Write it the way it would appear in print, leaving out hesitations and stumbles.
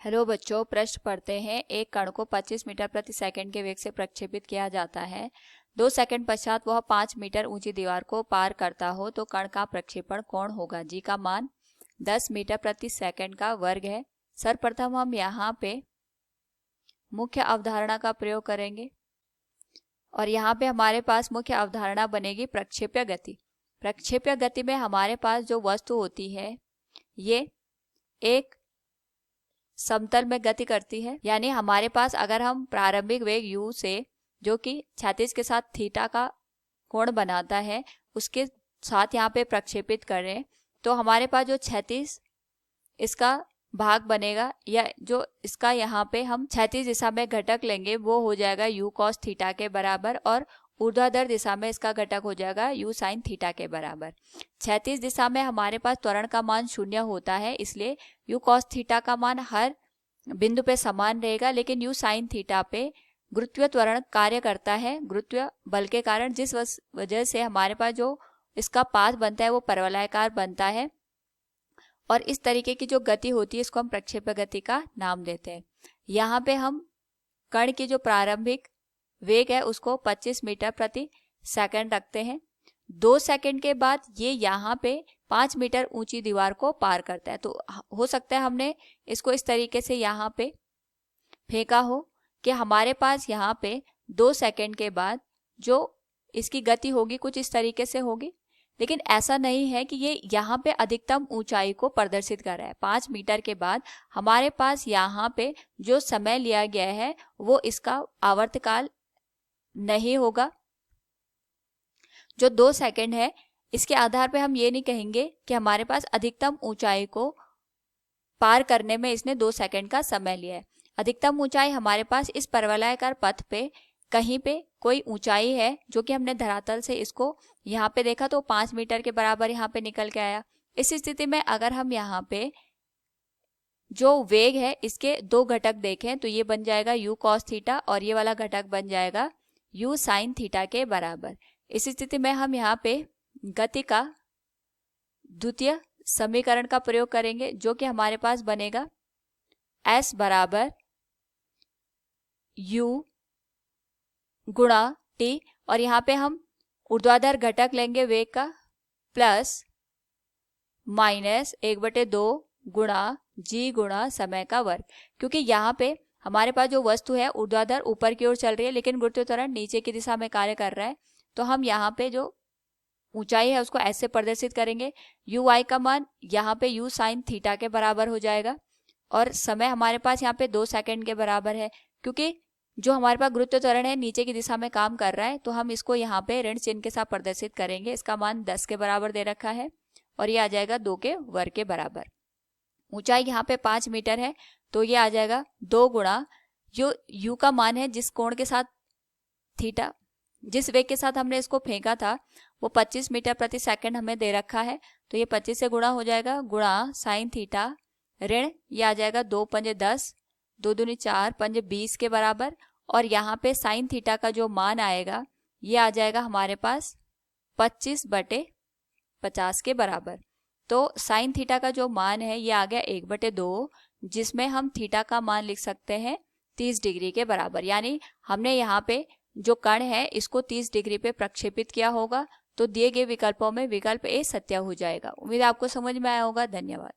Hello बच्चों, प्रश्न पढ़ते हैं। एक कण को 25 मीटर प्रति सेकंड के वेग से प्रक्षेपित किया जाता है। 2 सेकंड पश्चात वह 5 मीटर ऊंची दीवार को पार करता हो तो कण का प्रक्षेपण कौन होगा। जी का मान 10 मीटर प्रति सेकंड का वर्ग है। सर्वप्रथम हम यहाँ पे मुख्य अवधारणा का प्रयोग करेंगे और यहाँ पे हमारे पास मुख्य अवधारणा बनेगी प्रक्षेप्य गति। प्रक्षेप्य गति में हमारे पास जो वस्तु होती है ये एक समतल में गति करती है, यानी हमारे पास अगर हम प्रारंभिक वेग u से, जो कि क्षैतिज के साथ थीटा का कोण बनाता है, उसके साथ यहाँ पे प्रक्षेपित करें तो हमारे पास जो क्षैतिज इसका भाग बनेगा या जो इसका यहाँ पे हम क्षैतिज दिशा में घटक लेंगे वो हो जाएगा u cos थीटा के बराबर और ऊर्ध्वाधर दिशा में इसका घटक हो जाएगा u sin थीटा के बराबर। क्षैतिज दिशा में हमारे पास त्वरण का मान 0 होता है, इसलिए u cos थीटा का मान हर बिंदु पे समान रहेगा, लेकिन u sin थीटा पे गुरुत्वीय त्वरण कार्य करता है गुरुत्वीय बल के कारण, जिस वजह से हमारे पास जो इसका पाथ बनता है वो परवलयाकार बनता है और इस तरीके की जो गति होती है इसको हम प्रक्षेप्य गति का नाम देते हैं। यहाँ पे हम कण की जो प्रारंभिक वेग है उसको 25 मीटर प्रति सेकंड रखते हैं। 2 सेकंड के बाद ये यहाँ पे 5 मीटर ऊंची दीवार को पार करता है, तो हो सकता है हमने इसको इस तरीके से यहाँ पे फेंका हो कि हमारे पास यहाँ पे 2 सेकंड के बाद जो इसकी गति होगी कुछ इस तरीके से होगी, लेकिन ऐसा नहीं है कि ये यहाँ पे अधिकतम ऊंचाई को प्रदर्शित कर रहा है। 5 मीटर के बाद हमारे पास यहाँ पे जो समय लिया गया है वो इसका आवर्तकाल नहीं होगा। जो 2 सेकंड है इसके आधार पे हम ये नहीं कहेंगे कि हमारे पास अधिकतम ऊंचाई को पार करने में इसने 2 सेकंड का समय लिया है। अधिकतम ऊंचाई हमारे पास इस परवलयाकार पथ पे कहीं पे कोई ऊंचाई है जो कि हमने धरातल से इसको यहाँ पे देखा तो 5 मीटर के बराबर यहाँ पे निकल के आया। इस स्थिति में अगर हम यहाँ पे जो वेग है इसके 2 घटक देखें तो ये बन जाएगा u cos थीटा और ये वाला घटक बन जाएगा u sin थीटा के बराबर। इस स्थिति में हम यहाँ पे गति का द्वितीय समीकरण का प्रयोग करेंगे जो कि हमारे पास बनेगा s बराबर u गुणा t और यहाँ पे हम ऊर्ध्वाधर घटक लेंगे वेग का प्लस माइनस 1/2 गुणा g गुणा समय का वर्ग, क्योंकि यहाँ पे हमारे पास जो वस्तु है ऊर्ध्वाधर ऊपर की ओर चल रही है लेकिन गुरुत्वीय त्वरण नीचे की दिशा में कार्य कर रहा है, तो हम यहाँ पे जो ऊंचाई है उसको ऐसे प्रदर्शित करेंगे। u y का मान यहाँ पे u sin थीटा के बराबर हो जाएगा और समय हमारे पास यहाँ पे 2 सेकंड के बराबर है, क्योंकि जो हमारे पास गुरुत्वीय त्वरण है नीचे की दिशा में काम कर रहा है तो हम इसको यहाँ पे ऋण चिन्ह के साथ प्रदर्शित करेंगे। इसका मान 10 के बराबर दे रखा है और ये आ जाएगा 2 के वर्ग के बराबर। ऊंचाई यहाँ पे 5 मीटर है तो ये आ जाएगा 2 गुणा जो u का मान है जिस कोण के साथ थीटा जिस वेग के साथ हमने इसको फेंका था वो 25 मीटर प्रति सेकंड हमें दे रखा है, तो ये 25 से गुणा हो जाएगा गुणा साइन थीटा ऋण ये आ जाएगा 2 पंजे 10 2 दूनी 4 पंजे 20 के बराबर और यहाँ पे साइन थीटा का जो मान आएगा ये आ जाएगा हमारे पास 25/50 के बराबर। तो साइन थीटा का जो मान है ये आ गया 1/2 जिसमें हम थीटा का मान लिख सकते हैं 30 डिग्री के बराबर, यानी हमने यहाँ पे जो कण है इसको 30 डिग्री पे प्रक्षेपित किया होगा, तो दिए गए विकल्पों में विकल्प ए सत्य हो जाएगा। उम्मीद है आपको समझ में आया होगा। धन्यवाद।